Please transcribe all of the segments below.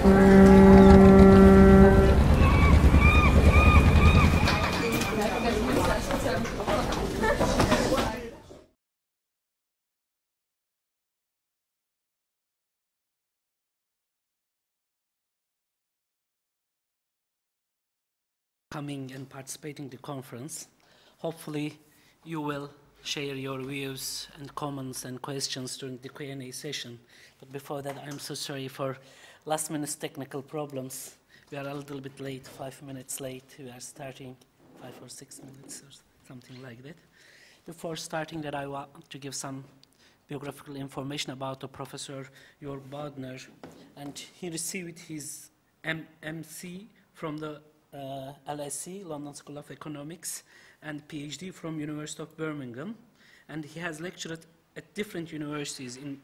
Coming and participating in the conference. Hopefully you will share your views and comments and questions during the Q&A session. But before that, I'm so sorry for last minute technical problems. We are a little bit late, 5 minutes late. We are starting 5 or 6 minutes or something like that. Before starting that, I want to give some biographical information about the Professor Joerg Baudner. And he received his MC from the LSE, London School of Economics, and PhD from University of Birmingham. And he has lectured at different universities in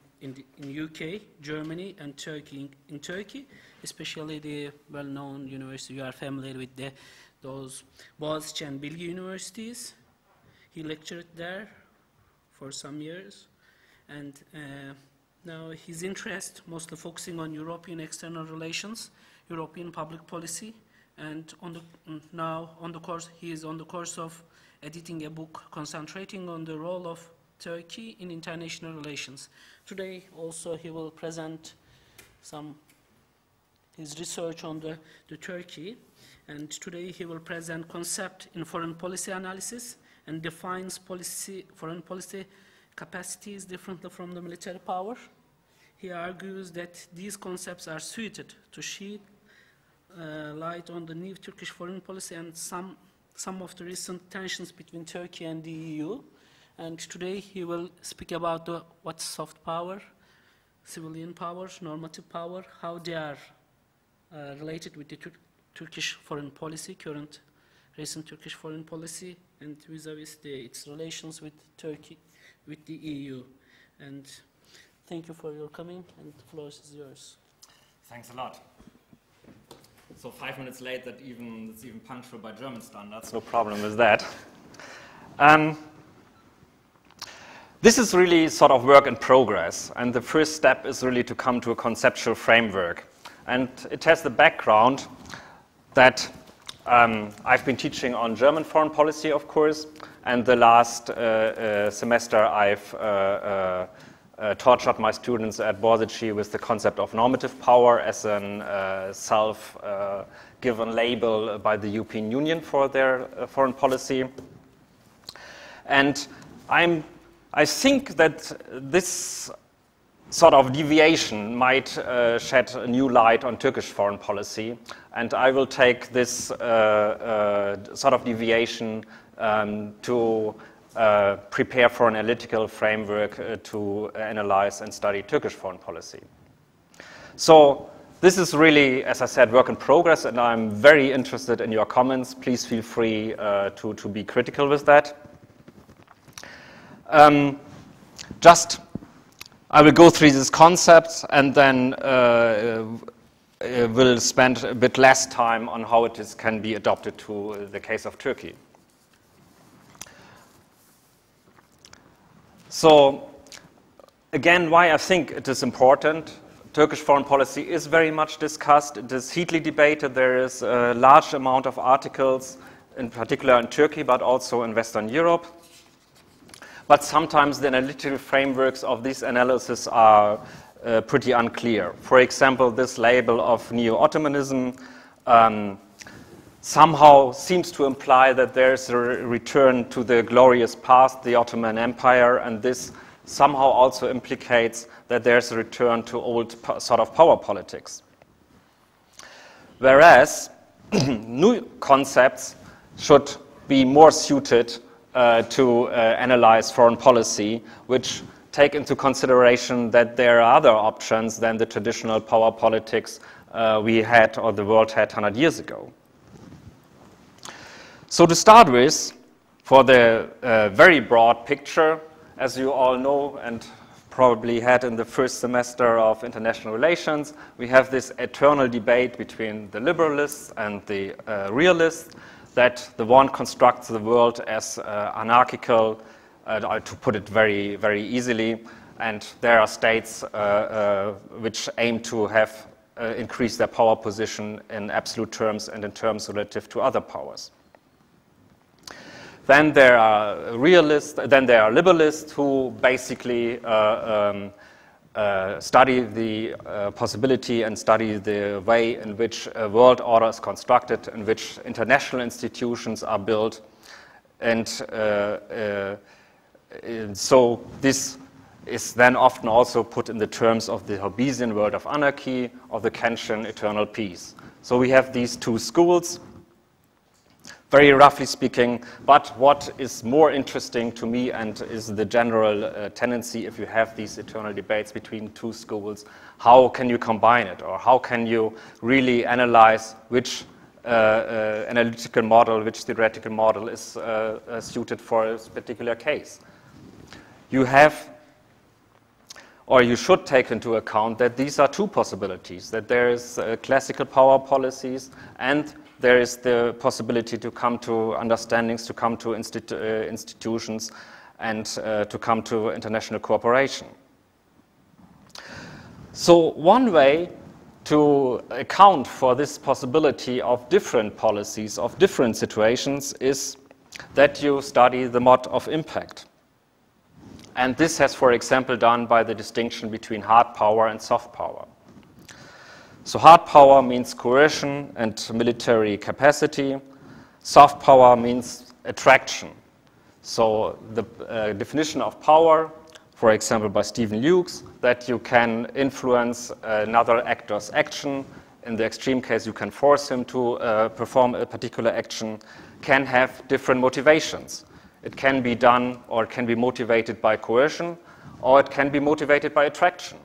UK, Germany, and Turkey. In Turkey, especially the well-known university, you are familiar with those Boğaziçi and Bilgi universities. He lectured there for some years. And now his interest mostly focusing on European external relations, European public policy, and he is on the course of editing a book concentrating on the role of Turkey in international relations. Today also he will present his research on the Turkey, and today he will present concept in foreign policy analysis and defines foreign policy capacities differently from the military power. He argues that these concepts are suited to shed light on the new Turkish foreign policy and some of the recent tensions between Turkey and the EU. And today he will speak about what's soft power, civilian power, normative power, how they are related with the Turkish foreign policy, current recent Turkish foreign policy, and vis-a-vis its relations with Turkey, with the EU. And thank you for your coming, and the floor is yours. Thanks a lot. So 5 minutes late, it's even punctual by German standards. No problem with that. This is really sort of work in progress, and the first step is really to come to a conceptual framework. And it has the background that I've been teaching on German foreign policy, of course, and the last semester I've tortured my students at Boğaziçi with the concept of normative power as a self-given label by the European Union for their foreign policy. And I think that this sort of deviation might shed a new light on Turkish foreign policy, and I will take this sort of deviation to prepare for an analytical framework to analyze and study Turkish foreign policy. So this is really, as I said, work in progress, and I'm very interested in your comments. Please feel free to be critical with that. I will go through these concepts, and then will spend a bit less time on how it can be adopted to the case of Turkey. So, again, why I think it is important. Turkish foreign policy is very much discussed. It is heatedly debated. There is a large amount of articles, in particular in Turkey, but also in Western Europe. But sometimes the analytical frameworks of this analysis are pretty unclear. For example, this label of neo-Ottomanism somehow seems to imply that there's a return to the glorious past, the Ottoman Empire, and this somehow also implicates that there's a return to old sort of power politics. Whereas new concepts should be more suited to analyze foreign policy, which take into consideration that there are other options than the traditional power politics we had or the world had 100 years ago. So to start with, for the very broad picture, as you all know and probably had in the first semester of international relations, we have this eternal debate between the liberalists and the realists, that the one constructs the world as anarchical, to put it very, very easily, and there are states which aim to have increase their power position in absolute terms and in terms relative to other powers. Then there are realists, then there are liberalists who basically study the possibility and study the way in which a world order is constructed, in which international institutions are built. And so this is then often also put in the terms of the Hobbesian world of anarchy, of the Kantian eternal peace. So we have these two schools, very roughly speaking, but what is more interesting to me and is the general tendency if you have these eternal debates between two schools, how can you combine it, or how can you really analyze which analytical model, which theoretical model is suited for a particular case. You have, or you should take into account that these are two possibilities, that there is classical power policies and there is the possibility to come to understandings, to come to institutions, and to come to international cooperation. So one way to account for this possibility of different policies, of different situations, is that you study the mod of impact. And this has, for example, done by the distinction between hard power and soft power. So hard power means coercion and military capacity. Soft power means attraction. So the definition of power, for example, by Stephen Hughes, that you can influence another actor's action. In the extreme case, you can force him to perform a particular action, can have different motivations. It can be done or it can be motivated by coercion, or it can be motivated by attraction.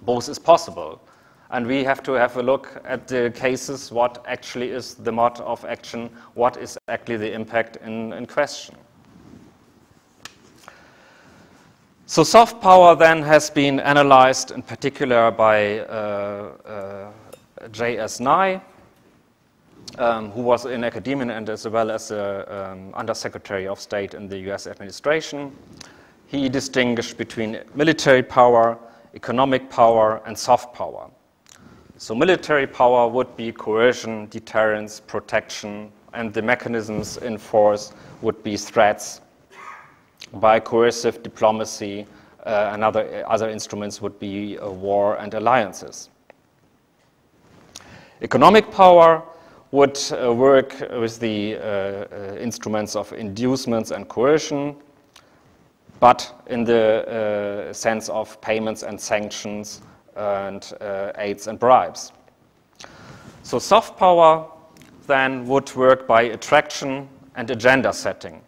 Both is possible. And we have to have a look at the cases, what actually is the mod of action, what is actually the impact in question. So soft power then has been analyzed in particular by J.S. Nye, who was in academia and as well as Undersecretary of State in the US administration. He distinguished between military power, economic power, and soft power. So military power would be coercion, deterrence, protection, and the mechanisms in force would be threats. By coercive diplomacy, and other instruments would be war and alliances. Economic power would work with the instruments of inducements and coercion, but in the sense of payments and sanctions and aids and bribes. So soft power then would work by attraction and agenda setting.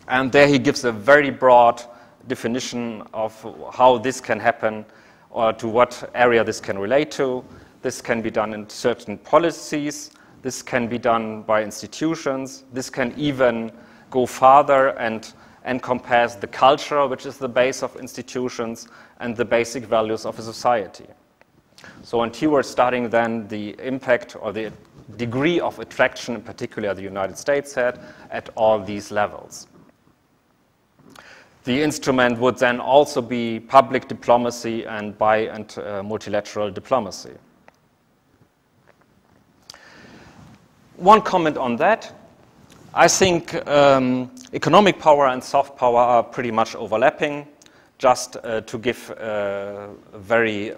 And there he gives a very broad definition of how this can happen or to what area this can relate to. This can be done in certain policies. This can be done by institutions. This can even go farther and encompass the culture, which is the base of institutions, and the basic values of a society. So, and he was studying then the impact or the degree of attraction, in particular the United States had, at all these levels. The instrument would then also be public diplomacy and bi- and multilateral diplomacy. One comment on that. I think economic power and soft power are pretty much overlapping. Just to give a very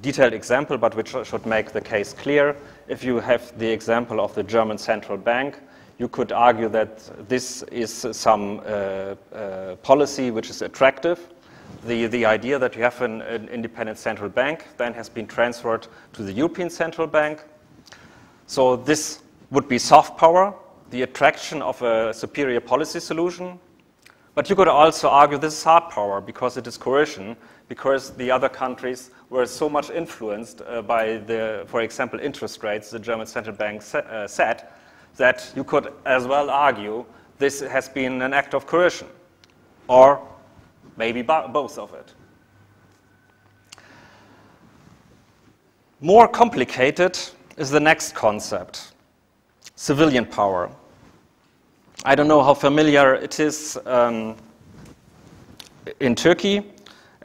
detailed example, but which should make the case clear. If you have the example of the German central bank, you could argue that this is some policy which is attractive. The idea that you have an independent central bank then has been transferred to the European Central Bank. So this would be soft power, the attraction of a superior policy solution. But you could also argue this is hard power because it is coercion, because the other countries were so much influenced by the, for example, interest rates the German central bank set, that you could as well argue this has been an act of coercion, or maybe both of it. More complicated is the next concept, civilian power. I don't know how familiar it is in Turkey.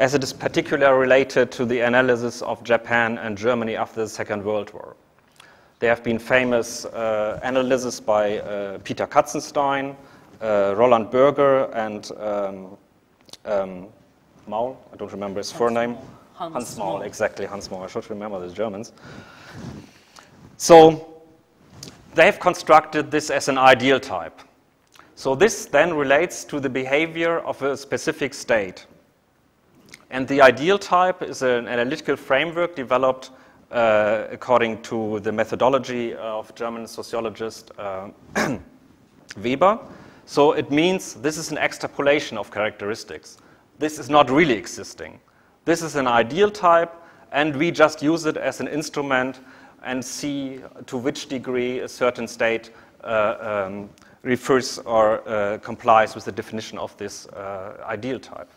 as it is particularly related to the analysis of Japan and Germany after the Second World War. There have been famous analyses by Peter Katzenstein, Roland Berger, and Maul, I don't remember his surname. Hans Maul, exactly, Hans Maul. I should remember the Germans. So they have constructed this as an ideal type. So this then relates to the behavior of a specific state. And the ideal type is an analytical framework developed according to the methodology of German sociologist Weber. So it means this is an extrapolation of characteristics. This is not really existing. This is an ideal type, and we just use it as an instrument and see to which degree a certain state refers or complies with the definition of this ideal type.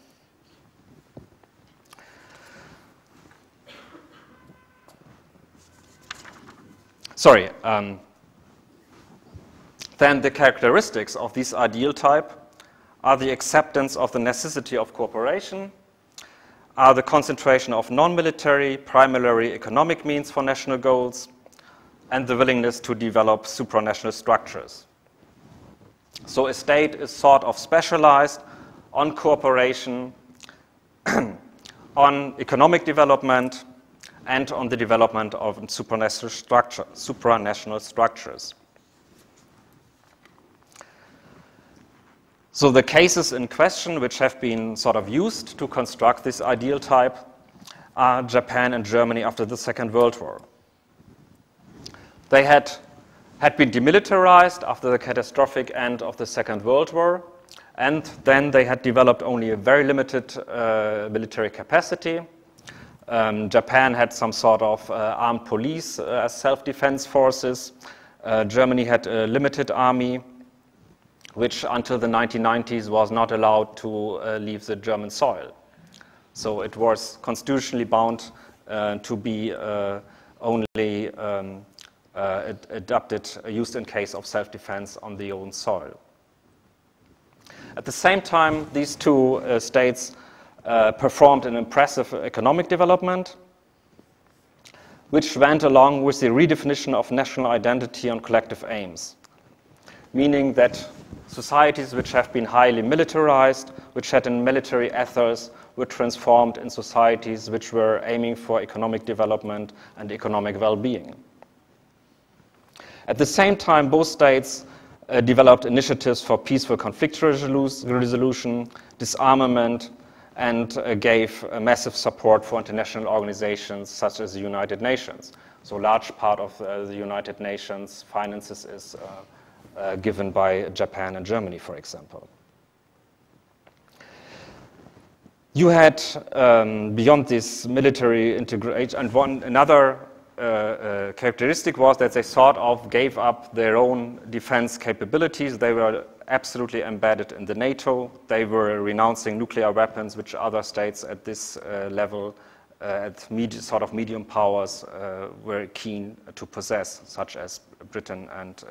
Sorry. Then the characteristics of this ideal type are the acceptance of the necessity of cooperation, are the concentration of non-military, primarily economic means for national goals, and the willingness to develop supranational structures. So a state is sort of specialized on cooperation, on economic development, and on the development of supranational structures. So the cases in question which have been sort of used to construct this ideal type are Japan and Germany after the Second World War. They had been demilitarized after the catastrophic end of the Second World War, and then they had developed only a very limited military capacity. Japan had some sort of armed police as self-defense forces. Germany had a limited army, which until the 1990s was not allowed to leave the German soil. So it was constitutionally bound to be only used in case of self-defense on the own soil. At the same time, these two states performed an impressive economic development, which went along with the redefinition of national identity and collective aims, meaning that societies which have been highly militarized, which had a military ethos, were transformed in societies which were aiming for economic development and economic well-being. At the same time, both states developed initiatives for peaceful conflict resolution, disarmament, and gave massive support for international organizations such as the United Nations. So a large part of the United Nations finances is given by Japan and Germany, for example. You had, beyond this military integration, and another characteristic was that they sort of gave up their own defense capabilities. They were absolutely embedded in the NATO. They were renouncing nuclear weapons, which other states at this level, at sort of medium powers, were keen to possess, such as Britain and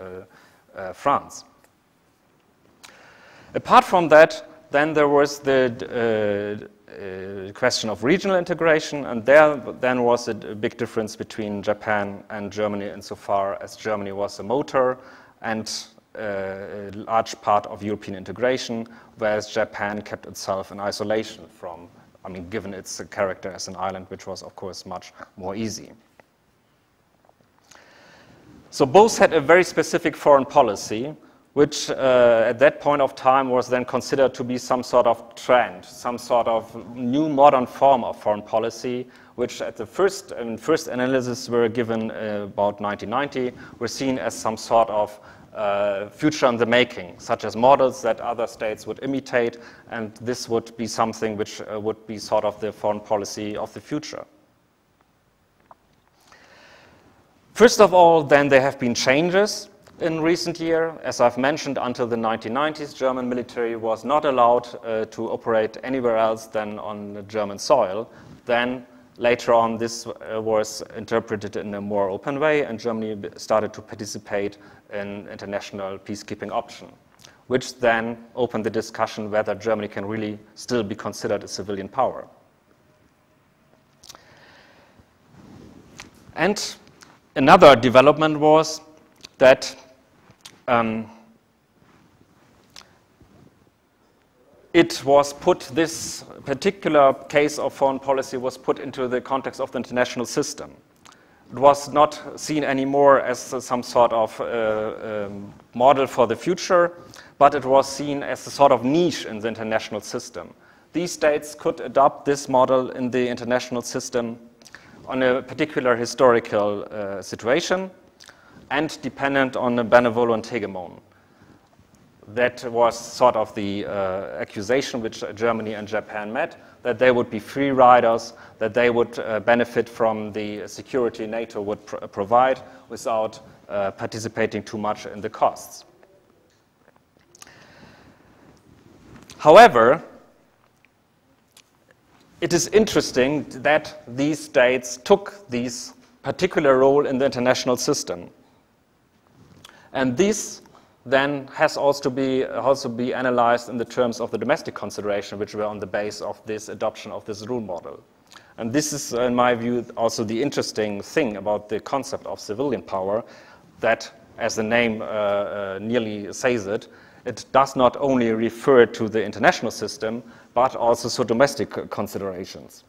France. Apart from that, then there was the question of regional integration, and there then was a big difference between Japan and Germany insofar as Germany was a motor and a large part of European integration, whereas Japan kept itself in isolation from, given its character as an island, which was, of course, much more easy. So both had a very specific foreign policy, which at that point of time was then considered to be some sort of trend, some sort of new modern form of foreign policy, which at the first analysis were given about 1990, were seen as some sort of future in the making, such as models that other states would imitate, and this would be something which would be sort of the foreign policy of the future. First of all, then there have been changes in recent years. As I've mentioned, until the 1990s, German military was not allowed to operate anywhere else than on the German soil. Then later on, this was interpreted in a more open way, and Germany started to participate in international peacekeeping option, which then opened the discussion whether Germany can really still be considered a civilian power. And another development was that it was put, this particular case of foreign policy was put into the context of the international system. It was not seen anymore as some sort of model for the future, but it was seen as a sort of niche in the international system. These states could adopt this model in the international system on a particular historical situation and dependent on a benevolent hegemon. That was sort of the accusation which Germany and Japan met, that they would be free riders, that they would benefit from the security NATO would provide without participating too much in the costs. However, it is interesting that these states took this particular role in the international system. And this then has also be analyzed in the terms of the domestic consideration, which were on the base of this adoption of this rule model. And this is, in my view, also the interesting thing about the concept of civilian power, that, as the name nearly says it, it does not only refer to the international system, but also to domestic considerations.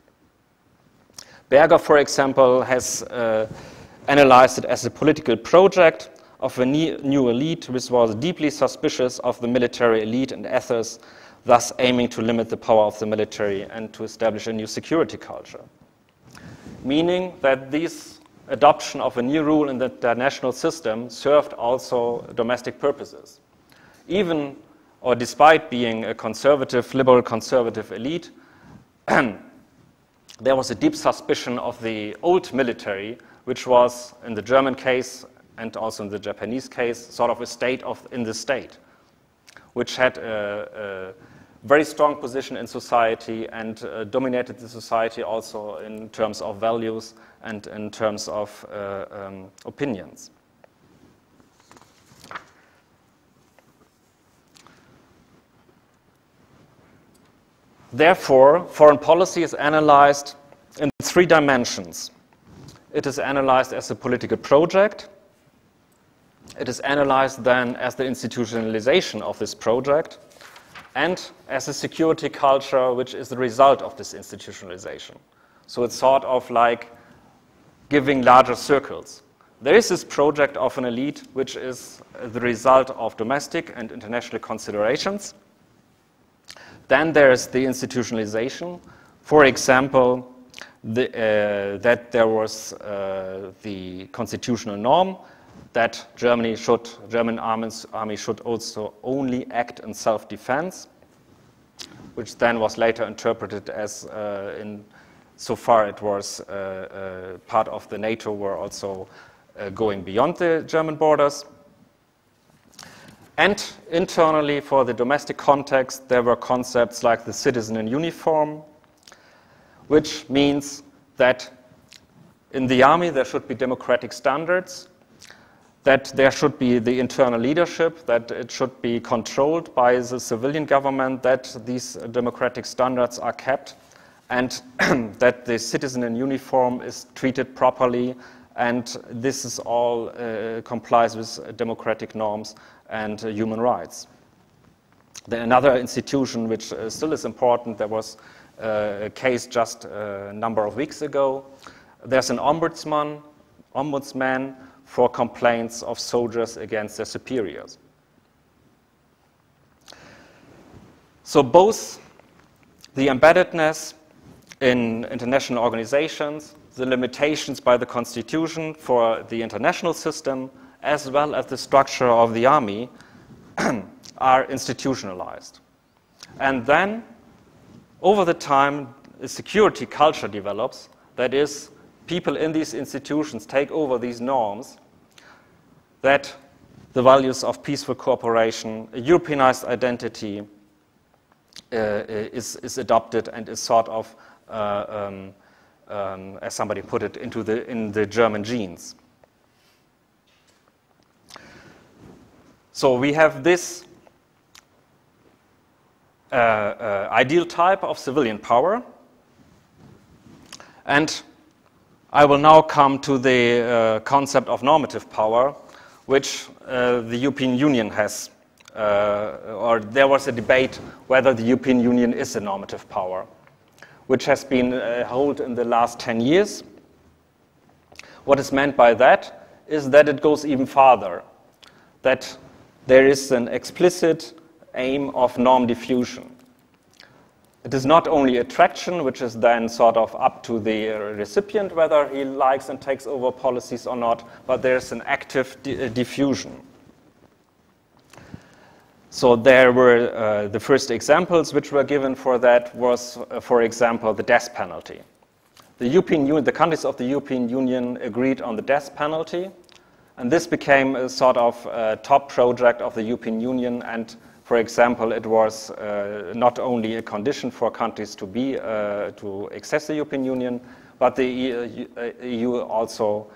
Berger, for example, has analyzed it as a political project of a new elite which was deeply suspicious of the military elite and ethos, thus aiming to limit the power of the military and to establish a new security culture. Meaning that this adoption of a new rule in the international system served also domestic purposes. Even or despite being a conservative, liberal conservative elite, there was a deep suspicion of the old military, which was, in the German case and also in the Japanese case, sort of a state in the state, which had a very strong position in society and dominated the society also in terms of values and in terms of opinions. Therefore, foreign policy is analyzed in 3 dimensions. It is analyzed as a political project. It is analyzed then as the institutionalization of this project and as a security culture which is the result of this institutionalization. So it's sort of like giving larger circles. There is this project of an elite which is the result of domestic and international considerations. Then there is the institutionalization. For example, that there was the constitutional norm that German army should also only act in self-defense, which then was later interpreted as, so far it was part of the NATO, were also going beyond the German borders. And internally, for the domestic context, there were concepts like the citizen in uniform, which means that in the army there should be democratic standards, that there should be the internal leadership, that it should be controlled by the civilian government, that these democratic standards are kept, and that the citizen in uniform is treated properly, and this is all complies with democratic norms and human rights. Then another institution which still is important, there was a case just a number of weeks ago. There's an ombudsman for complaints of soldiers against their superiors. So both the embeddedness in international organizations, the limitations by the constitution for the international system, as well as the structure of the army, are institutionalized. And then, over the time, a security culture develops, that is, people in these institutions take over these norms, that the values of peaceful cooperation, a Europeanized identity is adopted and is sort of, as somebody put it, in the German genes. So we have this ideal type of civilian power, and I will now come to the concept of normative power, which the European Union has, or there was a debate whether the European Union is a normative power, which has been held in the last 10 years. What is meant by that is that it goes even farther, that there is an explicit aim of norm diffusion. It is not only attraction, which is then sort of up to the recipient whether he likes and takes over policies or not, but there's an active diffusion. So there were the first examples which were given for that was, for example, the death penalty. The European Union, the countries of the European Union agreed on the death penalty, and this became a sort of top project of the European Union. And for example, it was not only a condition for countries to be to access the European Union, but the EU also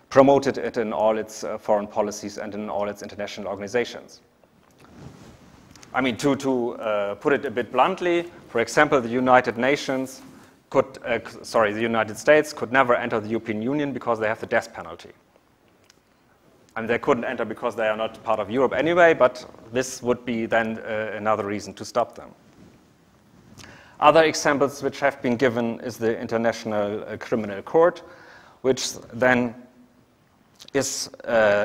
promoted it in all its foreign policies and in all its international organizations. I mean, to put it a bit bluntly, for example, the United Nations could, the United States could never enter the European Union because they have the death penalty. And they couldn't enter because they are not part of Europe anyway, but this would be then another reason to stop them. Other examples which have been given is the International Criminal Court, which then is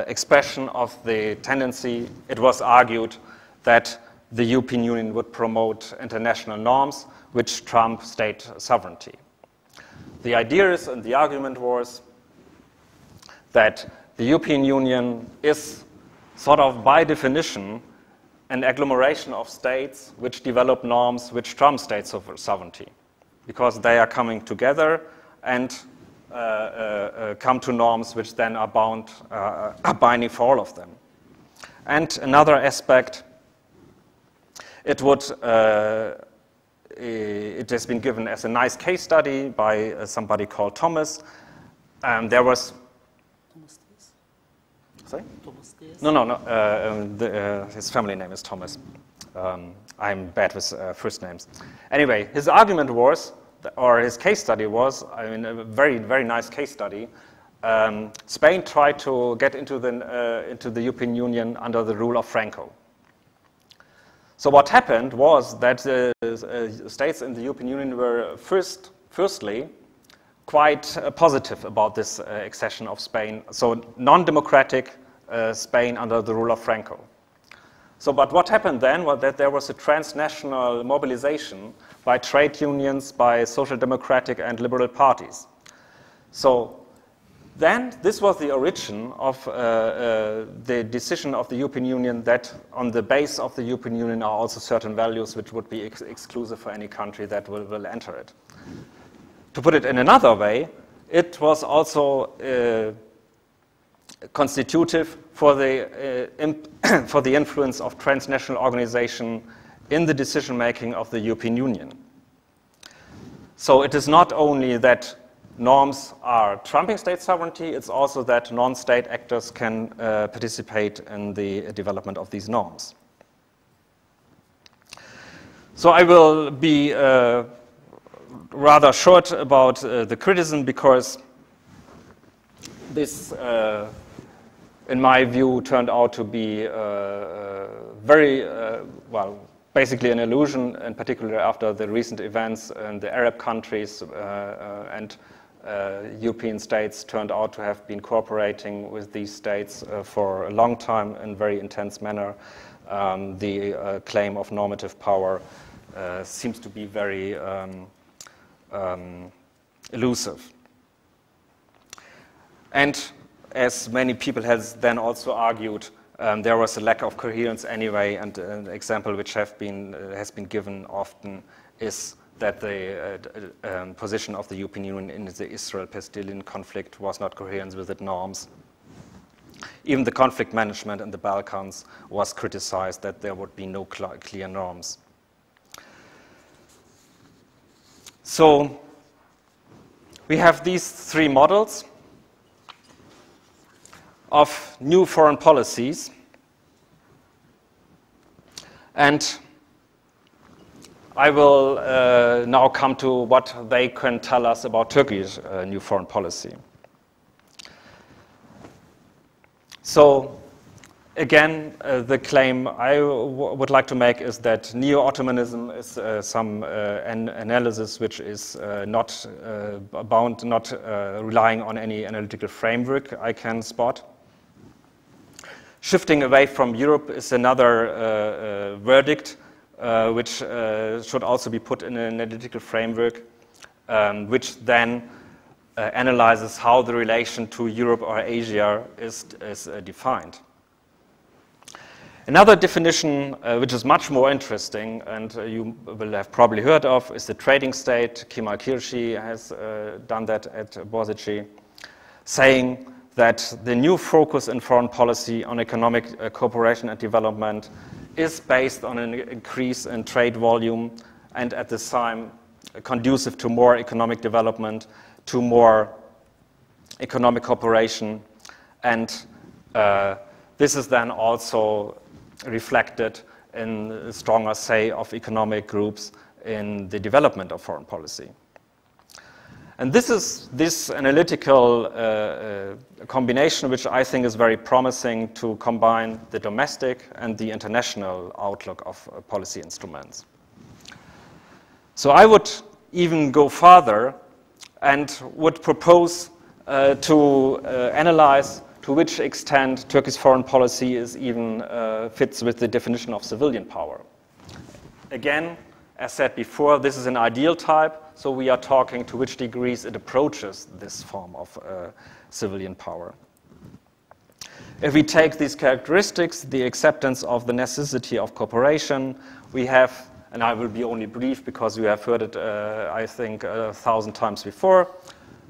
expression of the tendency, it was argued, that the European Union would promote international norms which trump state sovereignty. The idea is, and the argument was, that the European Union is sort of by definition an agglomeration of states which develop norms which trump state sovereignty, because they are coming together and come to norms which then are binding for all of them. And another aspect, it has been given as a nice case study by somebody called Thomas. There was... Sorry? No. His family name is Thomas. I'm bad with first names. Anyway, his argument was, or his case study was, I mean, a very, very nice case study. Spain tried to get into the European Union under the rule of Franco. So what happened was that the states in the European Union were firstly quite positive about this accession of Spain, so non-democratic Spain under the rule of Franco. So, but what happened then was that there was a transnational mobilization by trade unions, by social democratic and liberal parties. So then this was the origin of the decision of the European Union that on the base of the European Union are also certain values which would be exclusive for any country that will enter it. To put it in another way, it was also constitutive for the influence of transnational organization in the decision-making of the European Union. So it is not only that norms are trumping state sovereignty, it's also that non-state actors can participate in the development of these norms. So I will be rather short about the criticism, because this, in my view, turned out to be very, well, basically an illusion, in particular after the recent events in the Arab countries, and European states turned out to have been cooperating with these states for a long time in very intense manner. The claim of normative power seems to be very elusive. And as many people has then also argued, there was a lack of coherence anyway, and an example which has been given often is that the position of the European Union in the Israel-Palestinian conflict was not coherent with its norms. Even the conflict management in the Balkans was criticized, that there would be no clear norms. So we have these three models of new foreign policies, and I will now come to what they can tell us about Turkey's new foreign policy. So, again, the claim I would like to make is that neo-Ottomanism is some an analysis which is not relying on any analytical framework I can spot. Shifting away from Europe is another verdict which should also be put in an analytical framework, which then analyzes how the relation to Europe or Asia is defined. Another definition, which is much more interesting, and you will have probably heard of, is the trading state. Kemal Kirshi has done that at Borsig, saying that the new focus in foreign policy on economic cooperation and development is based on an increase in trade volume and at the same conducive to more economic development, to more economic cooperation, and this is then also reflected in a stronger say of economic groups in the development of foreign policy. And this is this analytical combination which I think is very promising to combine the domestic and the international outlook of policy instruments. So I would even go further and would propose to analyze to which extent Turkey's foreign policy is even fits with the definition of civilian power. Again, as said before, this is an ideal type, so we are talking to which degrees it approaches this form of civilian power. If we take these characteristics, the acceptance of the necessity of cooperation, we have, and I will be only brief because you have heard it, I think, 1,000 times before,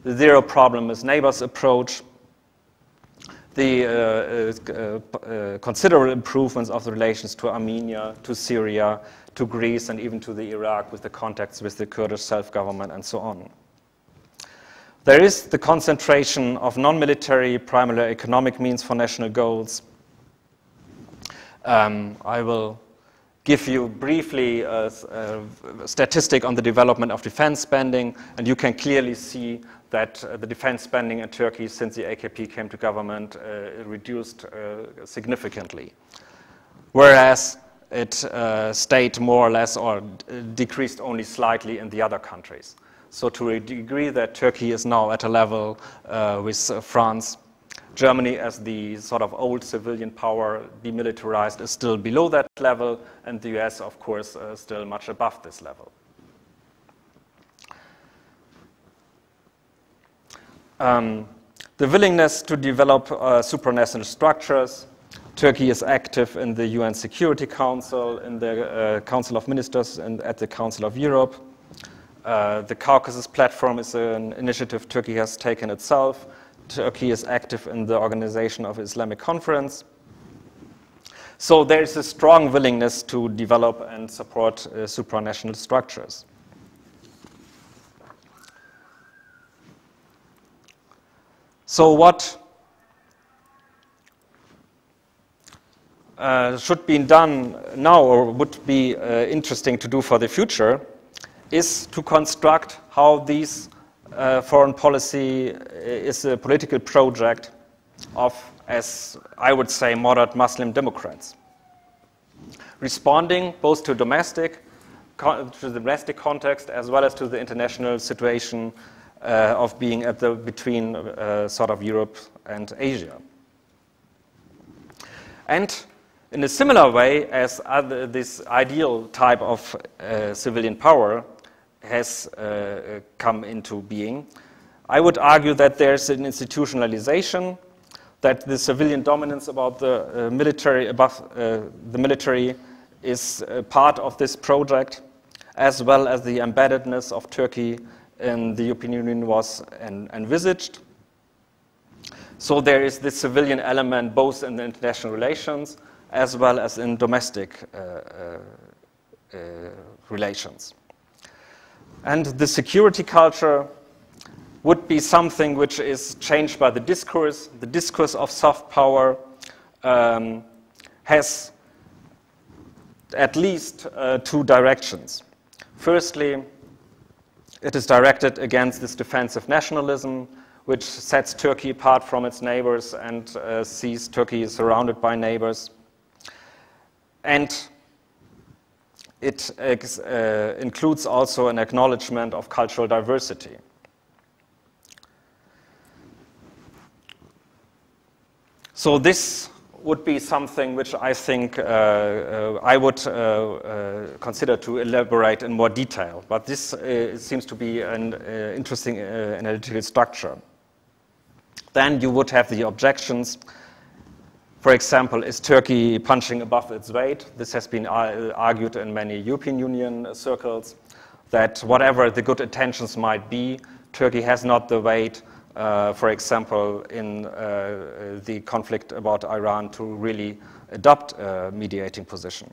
the zero problem is neighbors approach, the considerable improvements of the relations to Armenia, to Syria, to Greece, and even to the Iraq with the contacts with the Kurdish self-government and so on. There is the concentration of non-military, primarily economic means for national goals. I will give you briefly a statistic on the development of defense spending, and you can clearly see that the defense spending in Turkey since the AKP came to government reduced significantly, whereas it stayed more or less or decreased only slightly in the other countries. So to a degree that Turkey is now at a level with France, Germany as the sort of old civilian power, demilitarized, is still below that level, and the US, of course, still much above this level. The willingness to develop supranational structures. Turkey is active in the UN Security Council, in the Council of Ministers, and at the Council of Europe. The Caucasus Platform is an initiative Turkey has taken itself. Turkey is active in the Organization of Islamic Conference. So there is a strong willingness to develop and support supranational structures. So what should be done now, or would be interesting to do for the future, is to construct how these foreign policy is a political project of, as I would say, moderate Muslim Democrats, responding both to the domestic context as well as to the international situation of being at the between sort of Europe and Asia. And in a similar way as this ideal type of civilian power has come into being, I would argue that there's an institutionalization, that the civilian dominance about the military, above the military, is part of this project, as well as the embeddedness of Turkey in the European Union was envisaged. So there is this civilian element both in the international relations as well as in domestic relations. And the security culture would be something which is changed by the discourse. The discourse of soft power has at least two directions. Firstly, it is directed against this defensive nationalism, which sets Turkey apart from its neighbors and sees Turkey surrounded by neighbors. And it includes also an acknowledgement of cultural diversity. So this would be something which I think I would consider to elaborate in more detail. But this seems to be an interesting analytical structure. Then you would have the objections. For example, is Turkey punching above its weight? This has been argued in many European Union circles, that whatever the good intentions might be, Turkey has not the weight, for example, in the conflict about Iran to really adopt a mediating position.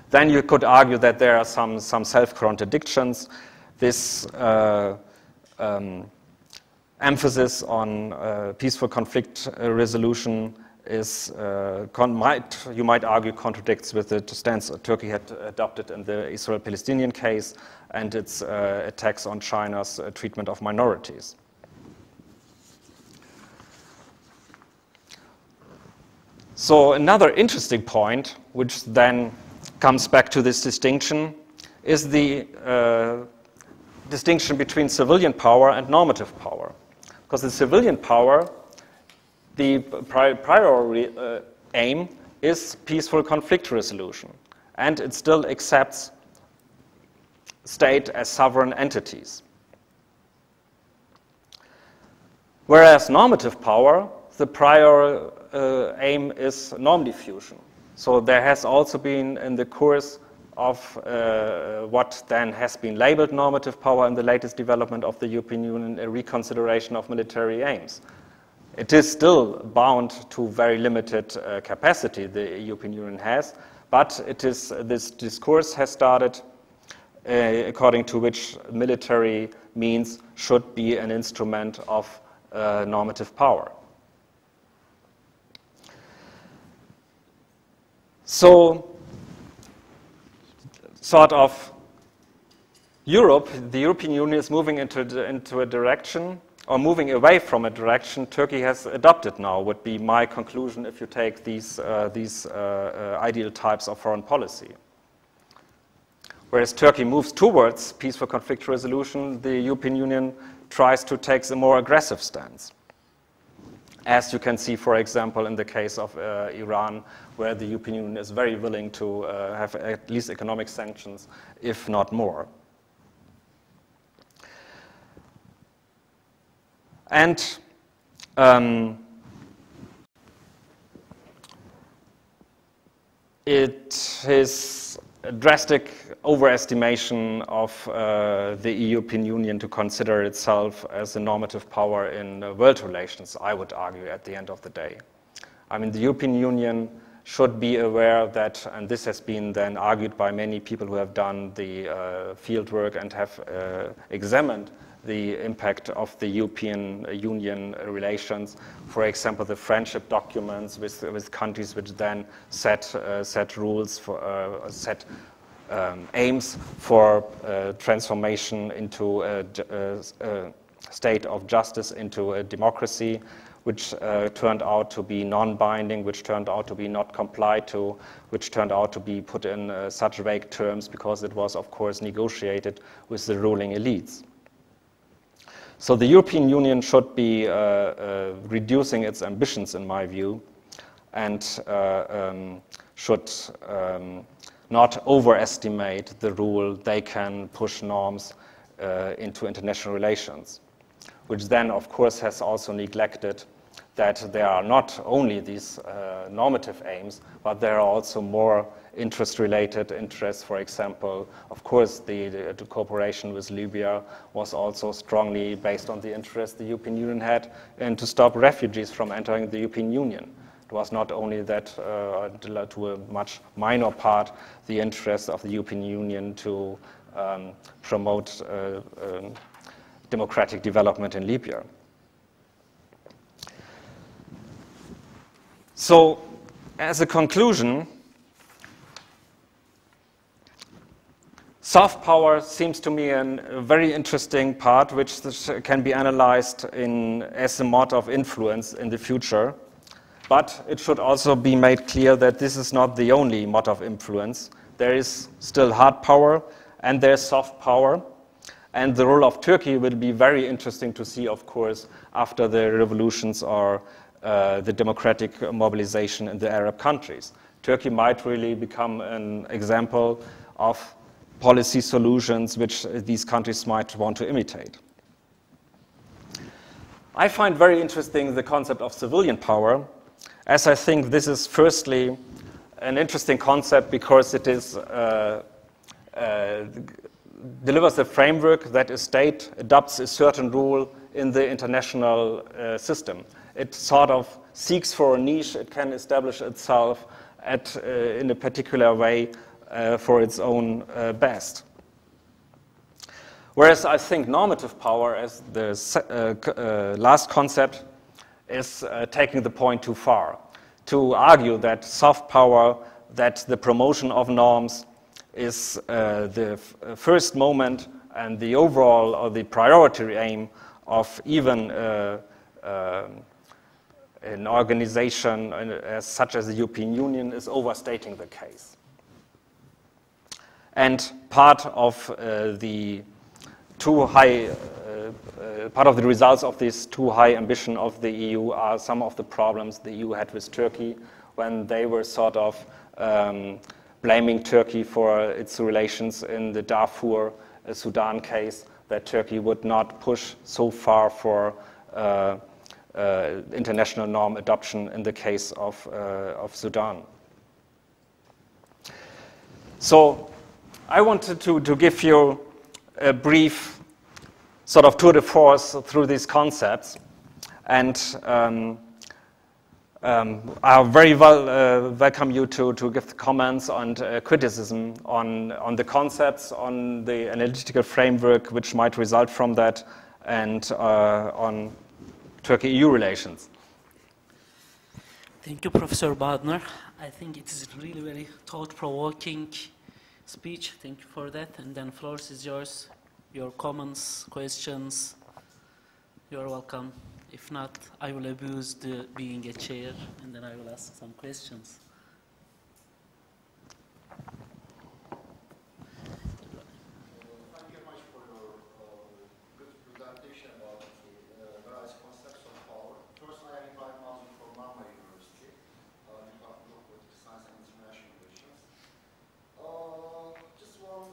Then you could argue that there are some self-contradictions. This emphasis on peaceful conflict resolution is, you might argue, contradicts with the stance Turkey had adopted in the Israel-Palestinian case and its attacks on China's treatment of minorities. So another interesting point, which then comes back to this distinction, is the distinction between civilian power and normative power. Because the civilian power, the priori aim is peaceful conflict resolution, and it still accepts state as sovereign entities. Whereas normative power, the prior aim is norm diffusion. So there has also been, in the course of what then has been labeled normative power in the latest development of the European Union, a reconsideration of military aims. It is still bound to very limited capacity the European Union has, but this discourse has started according to which military means should be an instrument of normative power. So, sort of, Europe, the European Union is moving into a direction, or moving away from a direction Turkey has adopted now, would be my conclusion if you take these ideal types of foreign policy. Whereas Turkey moves towards peaceful conflict resolution, the European Union tries to take a more aggressive stance. As you can see, for example, in the case of Iran, where the European Union is very willing to have at least economic sanctions, if not more. And it is a drastic overestimation of the European Union to consider itself as a normative power in world relations, I would argue, at the end of the day. I mean, the European Union should be aware that, and this has been then argued by many people who have done the field work and have examined the impact of the European Union relations. For example, the friendship documents with countries which then set rules for set aims for transformation into a state of justice, into a democracy, which turned out to be non-binding, which turned out to be not complied to, which turned out to be put in such vague terms because it was, of course, negotiated with the ruling elites. So the European Union should be reducing its ambitions, in my view, and should not overestimate the role they can push norms into international relations, which then, of course, has also neglected that there are not only these normative aims, but there are also more interest-related interests. For example, of course, the cooperation with Libya was also strongly based on the interest the European Union had in to stop refugees from entering the European Union. It was not only that, to a much minor part, the interest of the European Union to promote democratic development in Libya. So, as a conclusion, Soft power seems to me a very interesting part which can be analyzed as a mode of influence in the future. But it should also be made clear that this is not the only mode of influence. There is still hard power and there's soft power. And the role of Turkey will be very interesting to see, of course, after the revolutions or the democratic mobilization in the Arab countries. Turkey might really become an example of policy solutions which these countries might want to imitate. I find very interesting the concept of civilian power, as I think this is firstly an interesting concept because it is delivers a framework that a state adopts a certain rule in the international system. It sort of seeks for a niche. It can establish itself in a particular way for its own best. Whereas I think normative power, as the last concept, is taking the point too far. To argue that soft power, that the promotion of norms is the first moment and the overall or the priority aim of even an organization such as the European Union is overstating the case. And part of the results of this too high ambition of the EU are some of the problems the EU had with Turkey when they were sort of blaming Turkey for its relations in the Darfur, Sudan case, that Turkey would not push so far for international norm adoption in the case of Sudan. So I wanted to give you a brief sort of tour de force through these concepts, and I very welcome you to give comments and criticism on the concepts, on the analytical framework which might result from that, and on Turkey-EU relations. Thank you, Professor Baudner. I think it is really very thought-provoking speech. Thank you for that. And then floor is yours. Your comments, questions, you're welcome. If not, I will abuse being a chair, and then I will ask some questions. Thank you much for your good presentation about the various concepts of power. First, I am Ibrahim Mazlum from Normative University, Department of Political Science and International Relations. Just one,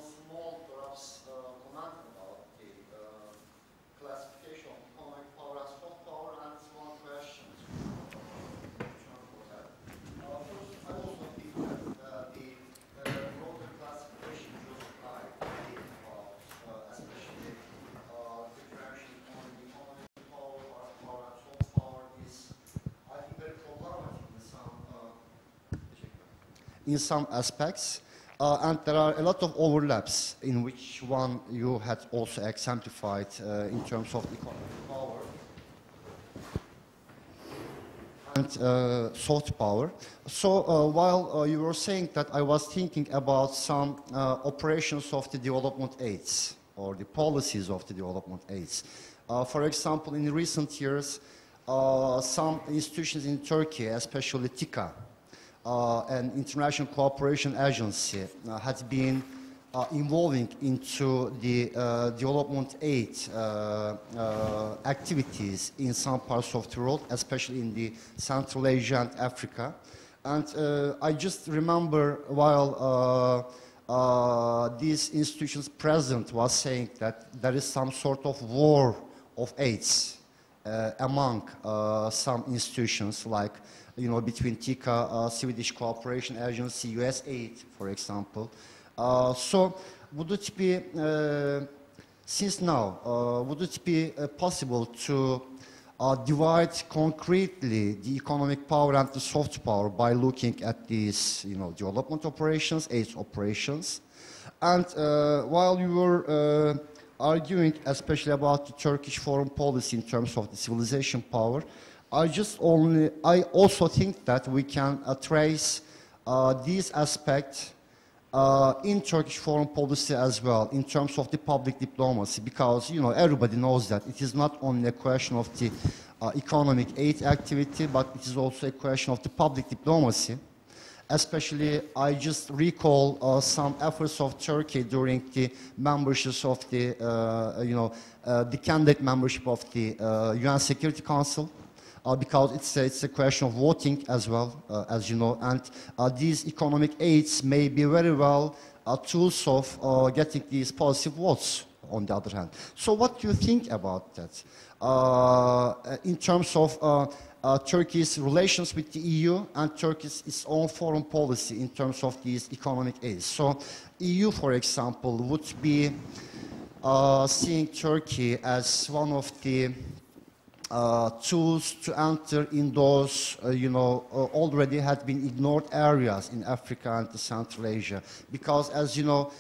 small, perhaps, comment about the classification of economic power as soft power, and one question for that. First, I also think that the broader classification justified especially differentiating on the economic power, hard power, and soft power is, I think, very problematic in some aspects. And there are a lot of overlaps in which one you had also exemplified in terms of economic power and soft power. So while you were saying that, I was thinking about some operations of the development aids or the policies of the development aids. For example, in recent years, some institutions in Turkey, especially TİKA, an international cooperation agency, has been involving into the development aid activities in some parts of the world, especially in the Central Asia and Africa. And I just remember while these institutions' president was saying that there is some sort of war of aids among some institutions, like between TİKA, Swedish Cooperation Agency, USAID, for example. So would it be, since now, would it be possible to divide concretely the economic power and the soft power by looking at these, development operations, aids operations? And while you were arguing especially about the Turkish foreign policy in terms of the civilization power, I also think that we can trace these aspects in Turkish foreign policy as well, in terms of the public diplomacy, because, you know, everybody knows that it is not only a question of the economic aid activity, but it is also a question of the public diplomacy. Especially, I just recall some efforts of Turkey during the memberships of the, the candidate membership of the UN Security Council, because it's a question of voting as well, as you know, and these economic aids may be very well tools of getting these positive votes, on the other hand. So what do you think about that? In terms of Turkey's relations with the EU and Turkey's its own foreign policy in terms of these economic aids. So EU, for example, would be seeing Turkey as one of the tools to enter in those, already had been ignored areas in Africa and Central Asia. Because, as you know,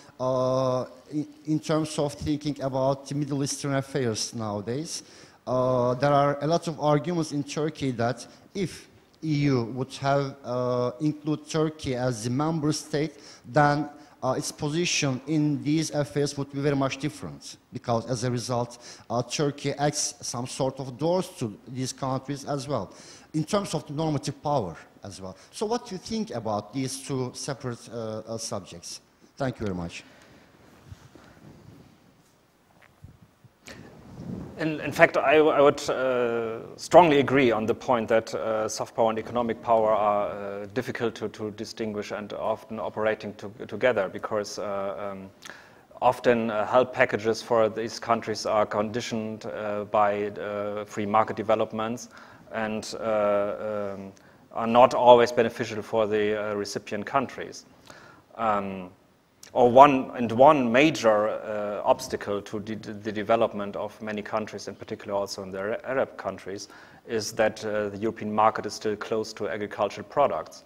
in terms of thinking about the Middle Eastern affairs nowadays, there are a lot of arguments in Turkey that if EU would have include Turkey as the member state, then its position in these affairs would be very much different, because as a result, Turkey acts some sort of doors to these countries as well, in terms of the normative power as well. So what do you think about these two separate subjects? Thank you very much. In fact, I would strongly agree on the point that soft power and economic power are difficult to distinguish and often operating together, because often help packages for these countries are conditioned by free market developments and are not always beneficial for the recipient countries. One major obstacle to the development of many countries, in particular also in the Arab countries, is that the European market is still closed to agricultural products,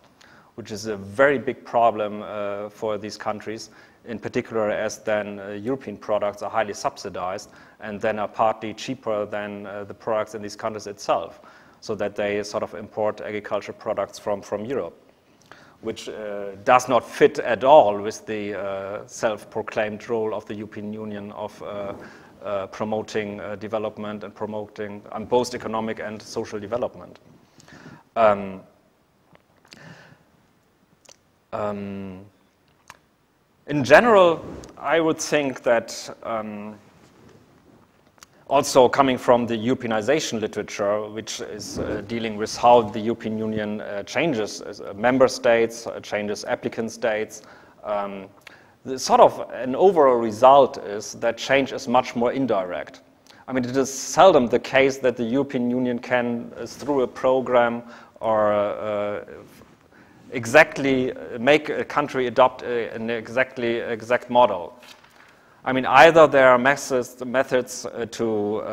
which is a very big problem for these countries, in particular as then European products are highly subsidized and then are partly cheaper than the products in these countries itself, so that they sort of import agricultural products from Europe, which does not fit at all with the self-proclaimed role of the European Union of promoting development and promoting both economic and social development. In general, I would think that also coming from the Europeanization literature, which is dealing with how the European Union changes member states, changes applicant states, the sort of an overall result is that change is much more indirect. I mean, it is seldom the case that the European Union can, through a program or exactly make a country adopt an exact model. I mean, either there are methods to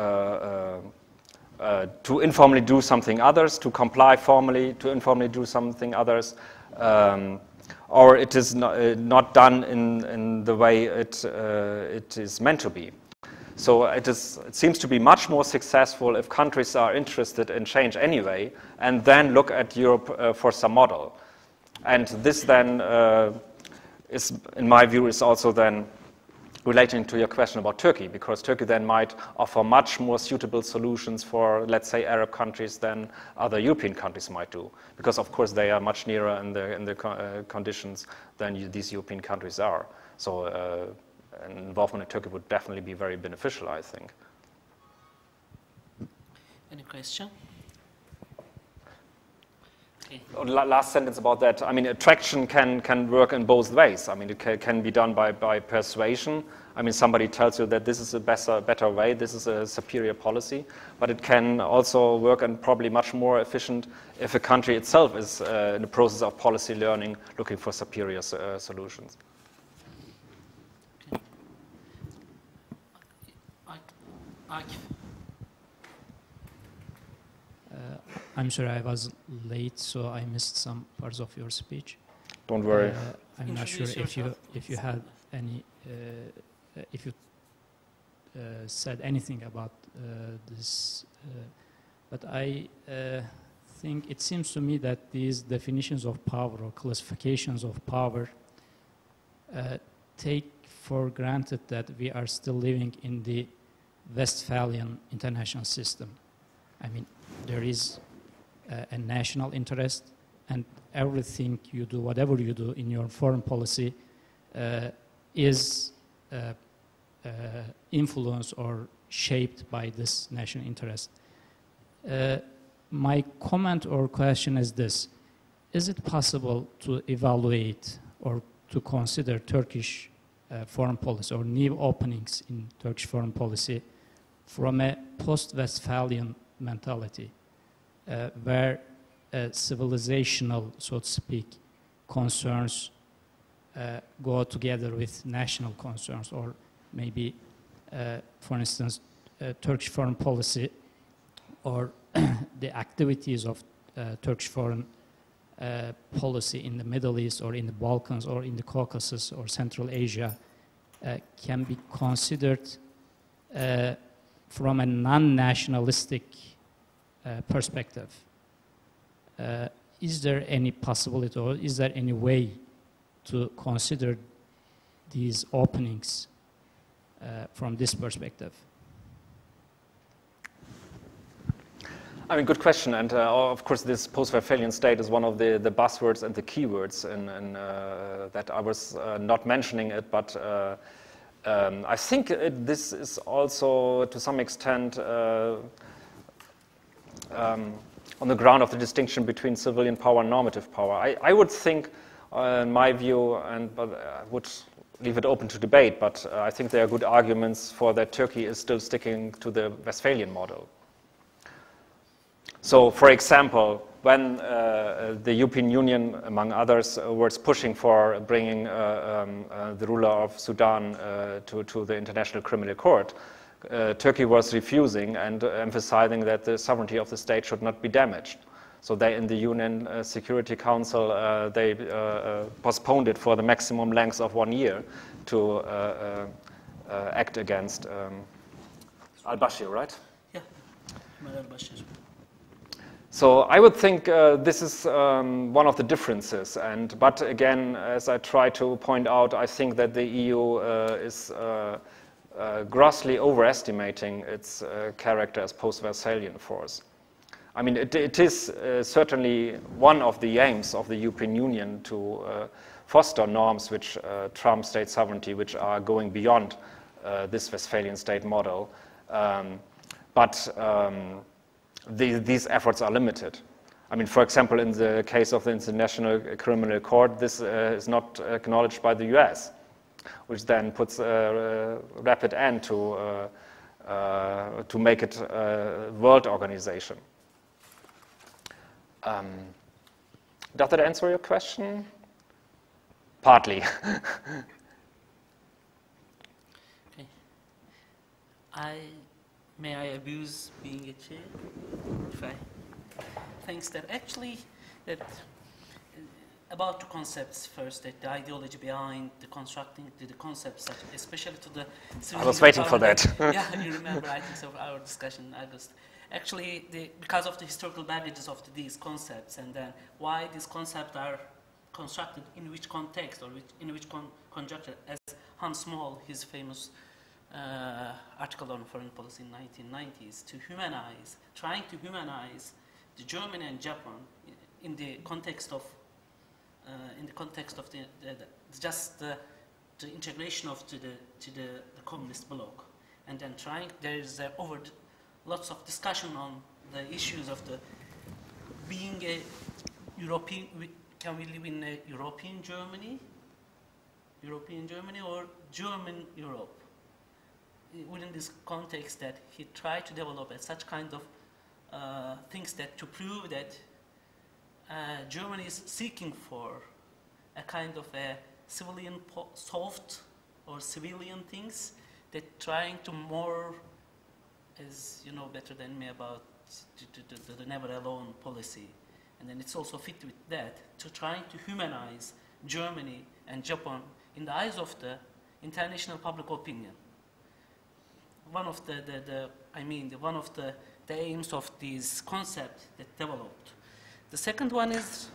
informally do something others, to comply formally, to informally do something others, or it is not done in the way it is meant to be. So it seems to be much more successful if countries are interested in change anyway, and then look at Europe for some model. And this then is, in my view, is also then relating to your question about Turkey, because Turkey then might offer much more suitable solutions for, let's say, Arab countries than other European countries might do, because of course they are much nearer in the conditions than these European countries are. So an involvement in Turkey would definitely be very beneficial, I think. Any question? Okay. Last sentence about that. I mean, attraction can work in both ways. I mean, it can be done by persuasion. I mean, somebody tells you that this is a better way, this is a superior policy, but it can also work and probably much more efficient if a country itself is in the process of policy learning, looking for superior solutions. I'm sorry, I was late, so I missed some parts of your speech. Don't worry. I'm not sure if you had any, if you said anything about this, but I think it seems to me that these definitions of power or classifications of power take for granted that we are still living in the Westphalian international system. I mean, there is a national interest, and everything you do, whatever you do in your foreign policy, is influenced or shaped by this national interest. My comment or question is this: is it possible to evaluate or to consider Turkish foreign policy or new openings in Turkish foreign policy from a post-Westphalian mentality, where civilizational, so to speak, concerns go together with national concerns, or maybe, for instance, Turkish foreign policy or the activities of Turkish foreign policy in the Middle East or in the Balkans or in the Caucasus or Central Asia can be considered from a non-nationalistic perspective. Is there any possibility, or is there any way to consider these openings from this perspective? I mean, good question, and of course this post-Westphalian state is one of the buzzwords and the keywords in that I was not mentioning it, but I think this is also to some extent on the ground of the distinction between civilian power and normative power. I would think, in my view, but I would leave it open to debate, but I think there are good arguments for that Turkey is still sticking to the Westphalian model. So, for example, when the European Union, among others, was pushing for bringing the ruler of Sudan to the International Criminal Court, Turkey was refusing and emphasizing that the sovereignty of the state should not be damaged. So they, in the UN Security Council, they postponed it for the maximum length of 1 year to act against al-Bashir, right? Yeah, al-Bashir. So I would think this is one of the differences. But again, as I try to point out, I think that the EU is grossly overestimating its character as post-Westphalian force. I mean, it is certainly one of the aims of the European Union to foster norms which trump state sovereignty, which are going beyond this Westphalian state model. These efforts are limited. I mean, for example, in the case of the International Criminal Court, this is not acknowledged by the US, which then puts a rapid end to make it a world organization. Does that answer your question? Partly. Okay. May I abuse being a chair? If I, thanks that actually, that about two concepts first, that the ideology behind the constructing the concepts, such, especially to the... I was waiting for that. Yeah, you remember, I think so, our discussion in August. Actually, because of the historical baggages of these concepts, and then why these concepts are constructed, in which context, or in which conjuncture, as Hans Moll, his famous article on foreign policy in 1990s, to humanize, trying to humanize the Germany and Japan in the context of the integration of to the communist bloc, and then trying, there is lots of discussion on the issues of the being a European. Can we live in a European Germany or German Europe? Within this context, that he tried to develop such kind of things that to prove that Germany is seeking for a kind of a civilian soft or civilian things, that trying to more, as you know better than me about the never alone policy, and then it's also fit with that, to trying to humanize Germany and Japan in the eyes of the international public opinion. One of one of the aims of this concept that developed. The second one is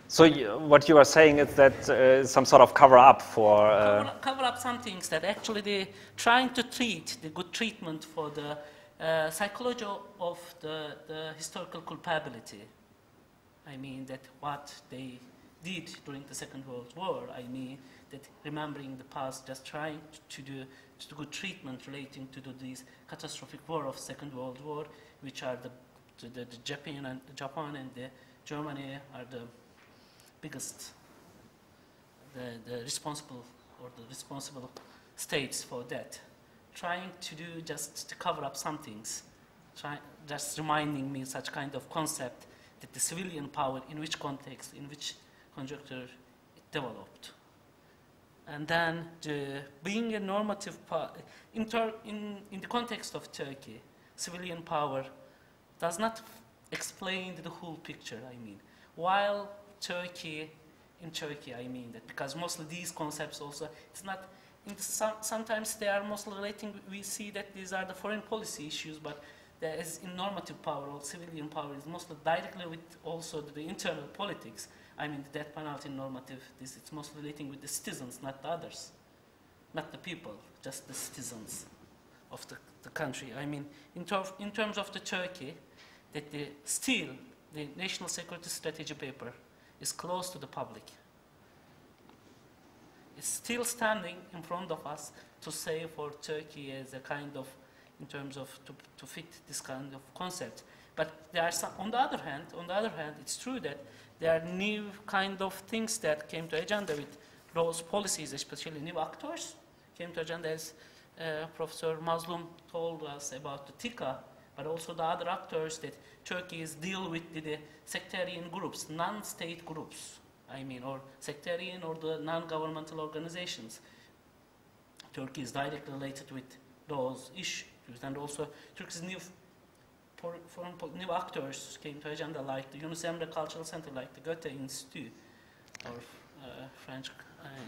So what you are saying is that some sort of cover-up for... Cover up some things that actually they're trying to treat, the good treatment for the psychology of the historical culpability. I mean, that what they did during the Second World War, I mean, that remembering the past, just trying to do good treatment relating to this catastrophic war of Second World War, which are the Japan and the Germany are the biggest, the responsible states for that. Trying to do just to cover up some things, just reminding me such kind of concept that the civilian power, in which context, in which conjuncture it developed. And then being a normative power, in the context of Turkey, civilian power does not explain the whole picture, I mean. While in Turkey, I mean that, because mostly these concepts also, it's not, sometimes they are mostly relating, we see that these are the foreign policy issues, but there is in normative power or civilian power is mostly directly with also the internal politics. I mean, the death penalty normative, it's mostly relating with the citizens, not the others, not the people, just the citizens of the country. I mean, in terms of the Turkey, that still the national security strategy paper is close to the public. It's still standing in front of us to say for Turkey as a kind of, in terms of to fit this kind of concept. But there are some, on the other hand, it's true that there are new kind of things that came to agenda with those policies, especially new actors came to agenda, as Professor Mazlum told us about the TICA, but also the other actors that Turkey is deal with the sectarian groups, non-state groups, I mean, or sectarian or the non-governmental organizations. Turkey is directly related with those issues, and also Turkey's new actors came to agenda, like the Yunus Emre Cultural Center, like the Goethe Institute, or French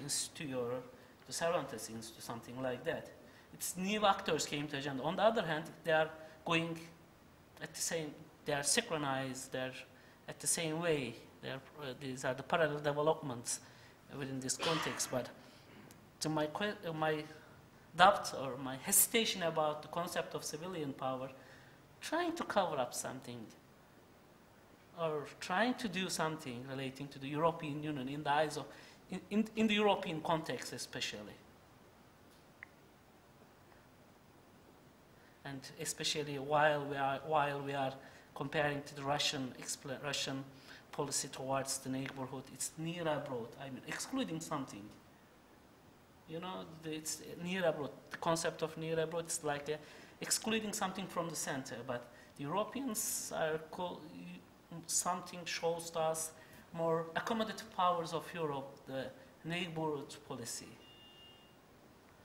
Institute, or the Cervantes Institute, something like that. It's new actors came to agenda. On the other hand, they are going at the same, they are synchronized, they're at the same way. These are the parallel developments within this context. But to my doubt or my hesitation about the concept of civilian power, trying to cover up something or trying to do something relating to the European Union in the eyes of, in the European context especially. And especially while we are comparing to the Russian policy towards the neighborhood, it's near abroad. I mean, excluding something. You know, it's near abroad. The concept of near abroad is like excluding something from the center. But the Europeans are something shows us more accommodative powers of Europe, the neighborhood policy.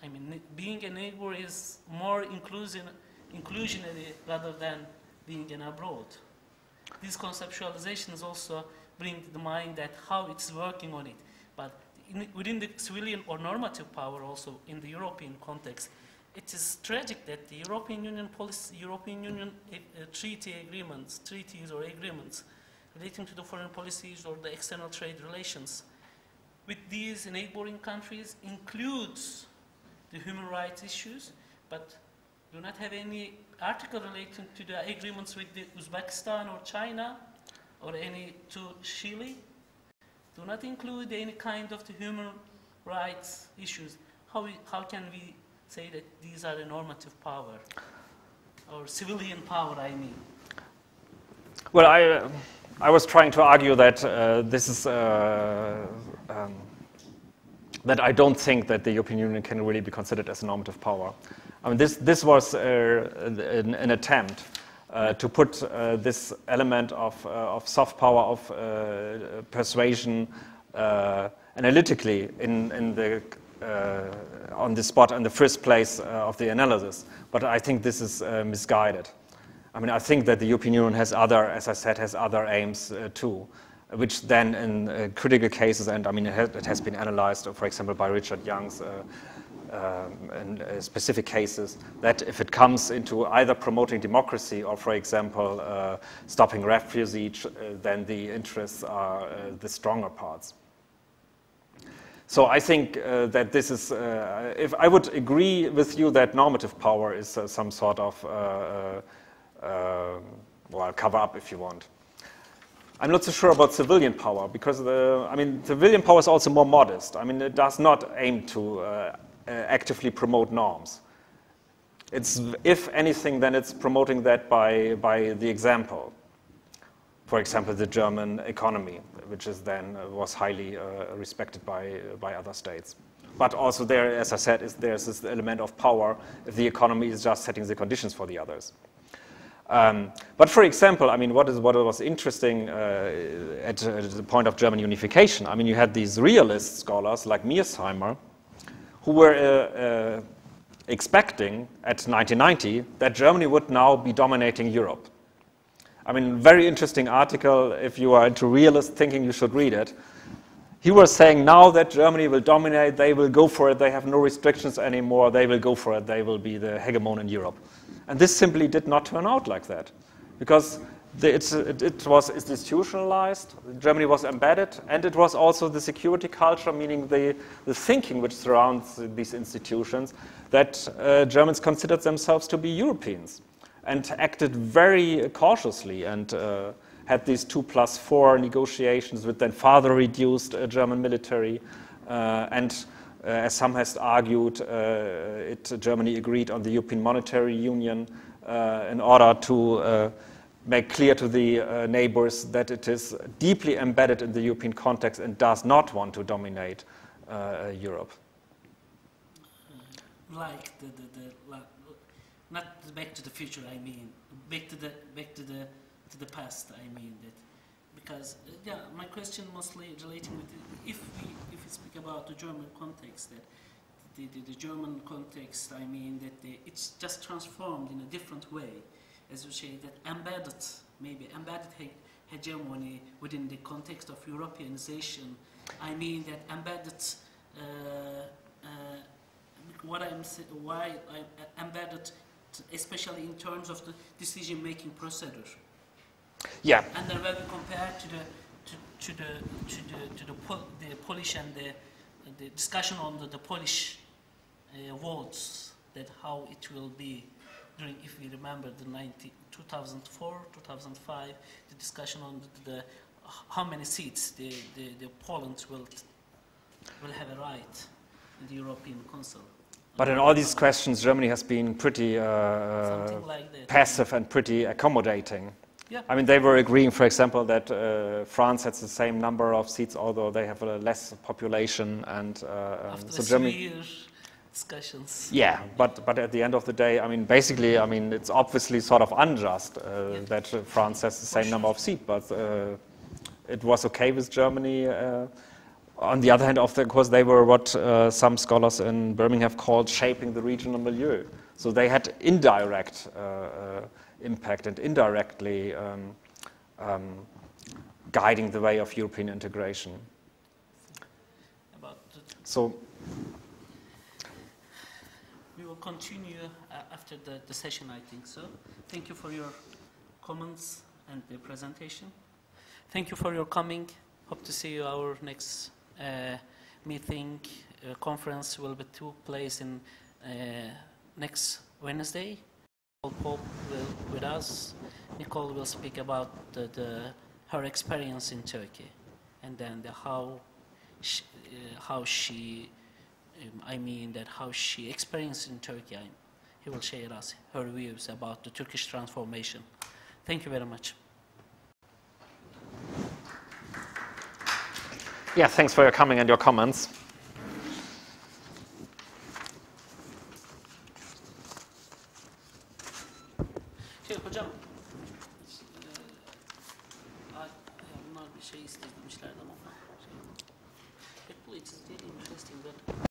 I mean, being a neighbor is more inclusionary rather than being an abroad. These conceptualizations also bring to the mind that how it's working on it. But within the civilian or normative power also in the European context, it is tragic that the European Union policy, European Union treaties or agreements relating to the foreign policies or the external trade relations with these neighboring countries includes the human rights issues, but do not have any article relating to the agreements with the Uzbekistan or China or any to Chile. Do not include any kind of the human rights issues. How can we say that these are a normative power or civilian power, I mean? Well, I was trying to argue that this is that I don't think that the European Union can really be considered as a normative power. I mean, this was an attempt to put this element of soft power, of persuasion, analytically on the spot in the first place of the analysis. But I think this is misguided. I mean, I think that the European Union has other, as I said, has other aims too, which then in critical cases, and I mean, it has been analyzed, for example, by Richard Young's in specific cases, that if it comes into either promoting democracy or, for example, stopping refugees, then the interests are the stronger parts. So I think that this is, if I would agree with you that normative power is some sort of, well, cover up if you want. I'm not so sure about civilian power because, civilian power is also more modest. I mean, it does not aim to actively promote norms. It's, if anything, then it's promoting that by the example. For example, the German economy, which is then was highly respected by other states. But also there, as I said, there's this element of power if the economy is just setting the conditions for the others. But for example, I mean, what was interesting at the point of German unification, I mean, you had these realist scholars like Mearsheimer, who were expecting at 1990 that Germany would now be dominating Europe. I mean, very interesting article. If you are into realist thinking, you should read it. He was saying now that Germany will dominate, they will go for it, they have no restrictions anymore, they will go for it, they will be the hegemon in Europe. And this simply did not turn out like that, because it was institutionalized, Germany was embedded, and it was also the security culture, meaning the thinking which surrounds these institutions, that Germans considered themselves to be Europeans and acted very cautiously and had these 2+4 negotiations which then further reduced German military and as some has argued, Germany agreed on the European Monetary Union in order to make clear to the neighbors that it is deeply embedded in the European context and does not want to dominate Europe. Like not back to the future, I mean, back to the past, I mean that. Because my question mostly relating with if we speak about the German context, that the German context, I mean that it's just transformed in a different way, as you say, that embedded hegemony within the context of Europeanization. I mean that embedded. Why I embedded, especially in terms of the decision-making procedure. Yeah. And then when we compare to the Polish and the discussion on the Polish votes, that how it will be during, if we remember, the 2004, 2005, the discussion on the how many seats the Poland will have a right in the European Council. But in all these questions, Germany has been pretty like passive and pretty accommodating. Yeah. I mean, they were agreeing, for example, that France has the same number of seats, although they have a less population, and after so Germany. Discussions. Yeah, but at the end of the day, I mean, basically, I mean, it's obviously sort of unjust that France has the same number of seats, but it was okay with Germany. On the other hand, of course, they were what some scholars in Birmingham have called shaping the regional milieu. So they had indirect impact and indirectly guiding the way of European integration. So we will continue after the session, I think so. Thank you for your comments and the presentation. Thank you for your coming. Hope to see you our next meeting. Conference will be took place in next Wednesday. Pope will with us. Nicole will speak about her experience in Turkey, and then how she experienced in Turkey. He will share us her views about the Turkish transformation. Thank you very much. yeah, thanks for your coming and your comments. Hocam, bunlar bir şey istemişlerdi ama bu it's very interesting that